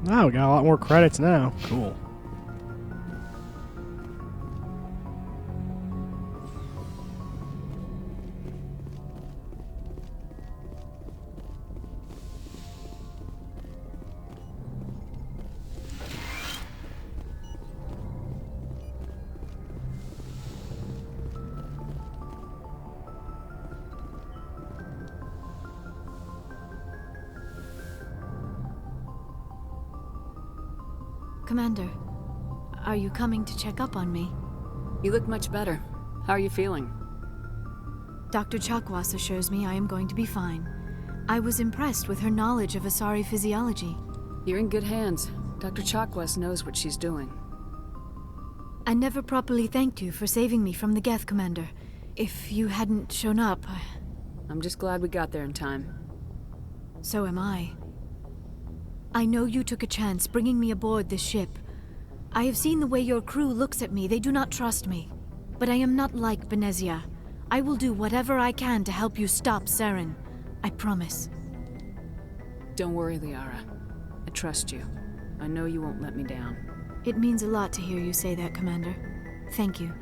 Now we got a lot more credits now. Cool. Commander, are you coming to check up on me? You look much better. How are you feeling? Dr. Chakwas assures me I am going to be fine. I was impressed with her knowledge of Asari physiology. You're in good hands. Dr. Chakwas knows what she's doing. I never properly thanked you for saving me from the Geth, Commander. If you hadn't shown up, I'm just glad we got there in time. So am I. I know you took a chance bringing me aboard this ship. I have seen the way your crew looks at me. They do not trust me. But I am not like Benezia. I will do whatever I can to help you stop Saren. I promise. Don't worry, Liara. I trust you. I know you won't let me down. It means a lot to hear you say that, Commander. Thank you.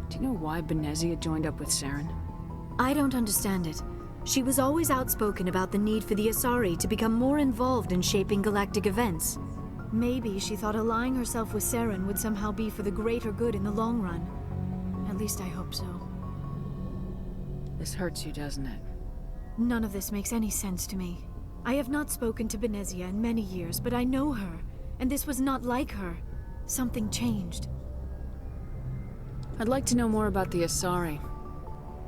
Do you know why Benezia joined up with Saren? I don't understand it. She was always outspoken about the need for the Asari to become more involved in shaping galactic events. Maybe she thought allying herself with Saren would somehow be for the greater good in the long run. At least I hope so. This hurts you, doesn't it? None of this makes any sense to me. I have not spoken to Benezia in many years, but I know her, and this was not like her. Something changed. I'd like to know more about the Asari.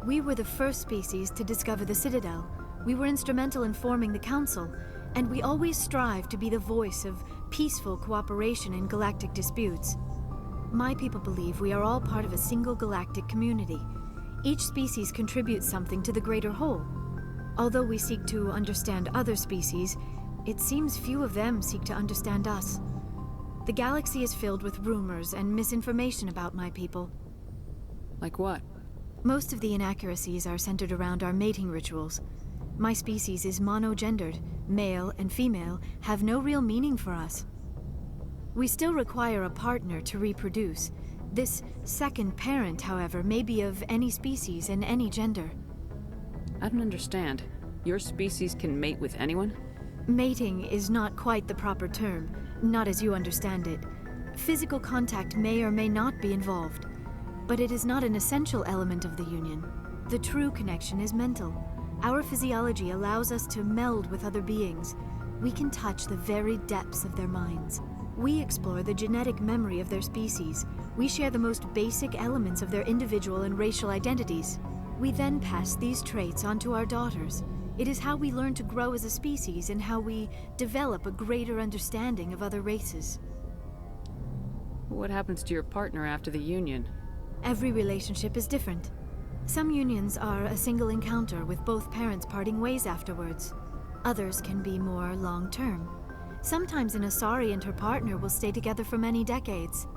We were the first species to discover the Citadel. We were instrumental in forming the Council, and we always strive to be the voice of peaceful cooperation in galactic disputes. My people believe we are all part of a single galactic community. Each species contributes something to the greater whole. Although we seek to understand other species, it seems few of them seek to understand us. The galaxy is filled with rumors and misinformation about my people. Like what? Most of the inaccuracies are centered around our mating rituals. My species is monogendered. Male and female have no real meaning for us. We still require a partner to reproduce. This second parent, however, may be of any species and any gender. I don't understand. Your species can mate with anyone? Mating is not quite the proper term, not as you understand it. Physical contact may or may not be involved. But it is not an essential element of the union. The true connection is mental. Our physiology allows us to meld with other beings. We can touch the very depths of their minds. We explore the genetic memory of their species. We share the most basic elements of their individual and racial identities. We then pass these traits on to our daughters. It is how we learn to grow as a species and how we develop a greater understanding of other races. What happens to your partner after the union? Every relationship is different. Some unions are a single encounter with both parents parting ways afterwards. Others can be more long-term. Sometimes an Asari and her partner will stay together for many decades.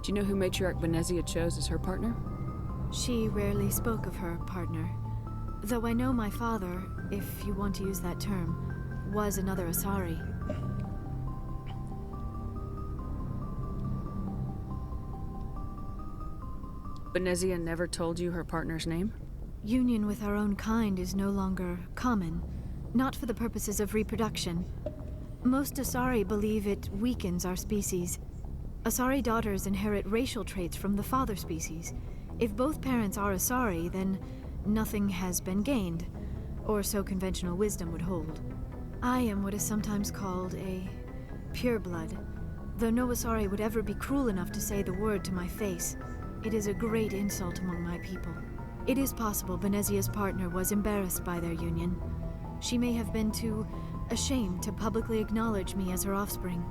Do you know who Matriarch Benezia chose as her partner? She rarely spoke of her partner. Though I know my father, if you want to use that term, was another Asari. Benezia never told you her partner's name? Union with our own kind is no longer common, not for the purposes of reproduction. Most Asari believe it weakens our species. Asari daughters inherit racial traits from the father species. If both parents are Asari, then nothing has been gained, or so conventional wisdom would hold. I am what is sometimes called a pureblood, though no Asari would ever be cruel enough to say the word to my face. It is a great insult among my people. It is possible Benezia's partner was embarrassed by their union. She may have been too ashamed to publicly acknowledge me as her offspring.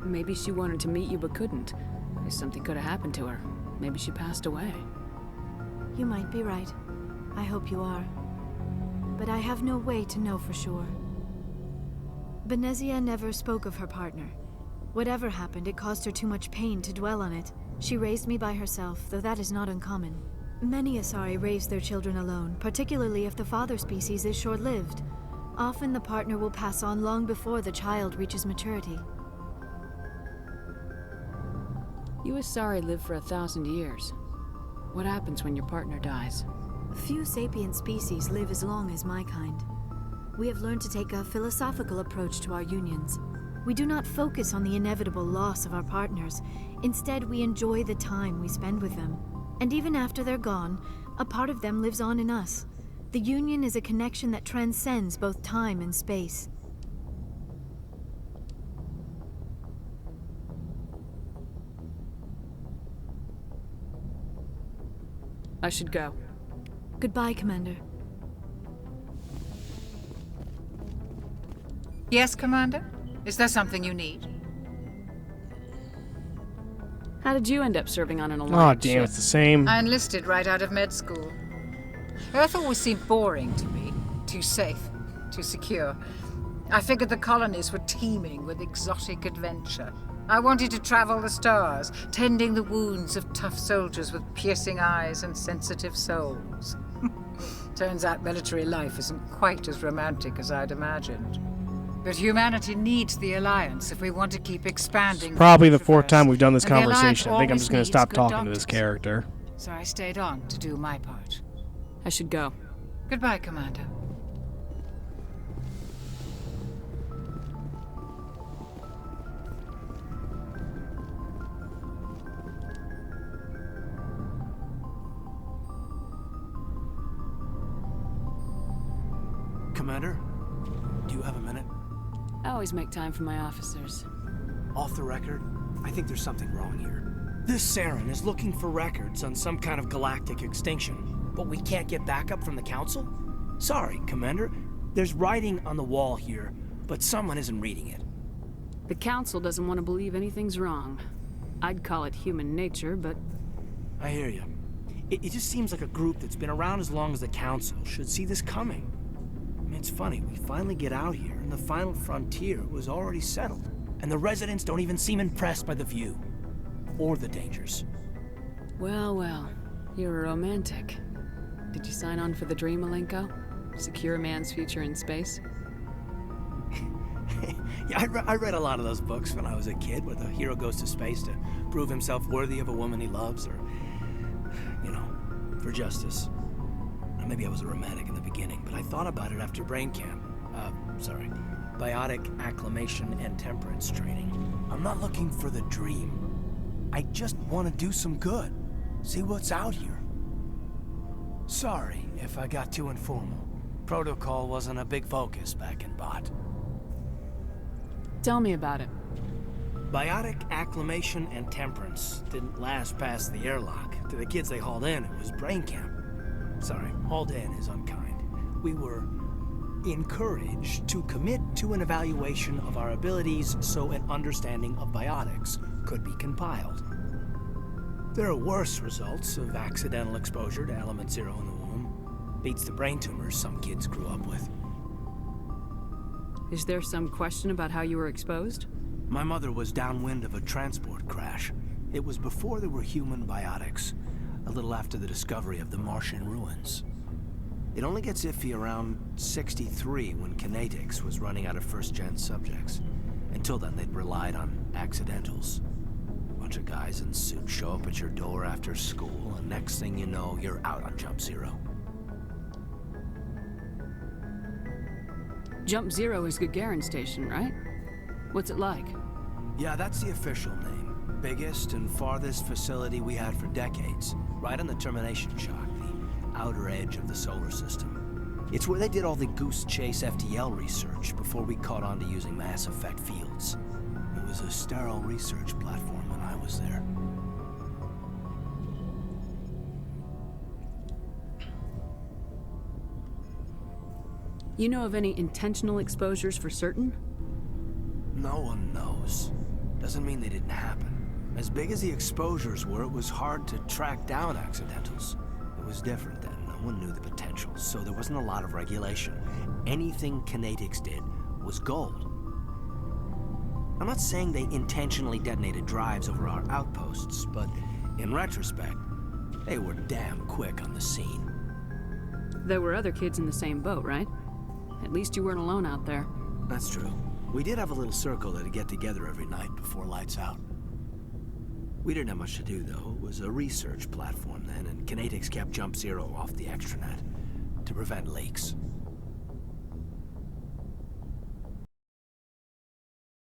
Maybe she wanted to meet you but couldn't. Something could have happened to her. Maybe she passed away. You might be right. I hope you are. But I have no way to know for sure. Benezia never spoke of her partner. Whatever happened, it caused her too much pain to dwell on it. She raised me by herself, though that is not uncommon. Many Asari raise their children alone, particularly if the father species is short-lived. Often the partner will pass on long before the child reaches maturity. You Asari live for 1,000 years. What happens when your partner dies? Few sapient species live as long as my kind. We have learned to take a philosophical approach to our unions. We do not focus on the inevitable loss of our partners. Instead, we enjoy the time we spend with them. And even after they're gone, a part of them lives on in us. The union is a connection that transcends both time and space. I should go. Goodbye, Commander. Yes, Commander? Is there something you need? How did you end up serving on an Oh, alliance damn, ship? it's the same. I enlisted right out of med school. Earth always seemed boring to me. Too safe, too secure. I figured the colonies were teeming with exotic adventure. I wanted to travel the stars, tending the wounds of tough soldiers with piercing eyes and sensitive souls. Turns out military life isn't quite as romantic as I'd imagined. But humanity needs the Alliance if we want to keep expanding. Probably the fourth time we've done this And the Alliance conversation. I think I'm always just going to needs stop good talking to this doctors. character. So I stayed on to do my part. I should go. Goodbye, Commander. Commander, do you have a minute? I always make time for my officers. Off the record, I think there's something wrong here. This Saren is looking for records on some kind of galactic extinction, but we can't get backup from the Council? Sorry, Commander. There's writing on the wall here, but someone isn't reading it. The Council doesn't want to believe anything's wrong. I'd call it human nature, but I hear you. It just seems like a group that's been around as long as the Council should see this coming. I mean, it's funny, we finally get out here, and the final frontier was already settled. And the residents don't even seem impressed by the view. Or the dangers. well, you're a romantic. Did you sign on for the dream, Malenko? Secure a man's future in space? Yeah, I read a lot of those books when I was a kid, where the hero goes to space to prove himself worthy of a woman he loves, or, you know, for justice. Now, maybe I was a romantic in the beginning, but I thought about it after brain camp. Biotic acclimation and temperance training. I'm not looking for the dream. I just want to do some good. See what's out here. Sorry if I got too informal. Protocol wasn't a big focus back in Bot. Tell me about it. Biotic acclimation and temperance didn't last past the airlock. To the kids they hauled in, it was brain camp. Sorry, hauled in is unkind. We were encouraged to commit to an evaluation of our abilities so an understanding of biotics could be compiled. There are worse results of accidental exposure to element 0 in the womb. Beats the brain tumors some kids grew up with. Is there some question about how you were exposed? My mother was downwind of a transport crash. It was before there were human biotics, a little after the discovery of the Martian ruins. It only gets iffy around 63 when Kinetics was running out of first-gen subjects. Until then, they'd relied on accidentals. Bunch of guys in suits show up at your door after school, and next thing you know, you're out on Jump Zero. Jump Zero is Gagarin Station, right? What's it like? Yeah, that's the official name. Biggest and farthest facility we had for decades. Right on the termination shock, the outer edge of the solar system. It's where they did all the Goose Chase FTL research before we caught on to using mass effect fields. It was a sterile research platform when I was there. You know of any intentional exposures for certain? No one knows. Doesn't mean they didn't happen. As big as the exposures were, it was hard to track down accidentals. It was different then. No one knew the potential, so there wasn't a lot of regulation. Anything Kinetics did was gold. I'm not saying they intentionally detonated drives over our outposts, but in retrospect, They were damn quick on the scene. There were other kids in the same boat, right? At least you weren't alone out there. That's true. We did have a little circle that'd get together every night before lights out. We didn't have much to do, though. It was a research platform then, and Kinetics kept Jump Zero off the extranet to prevent leaks.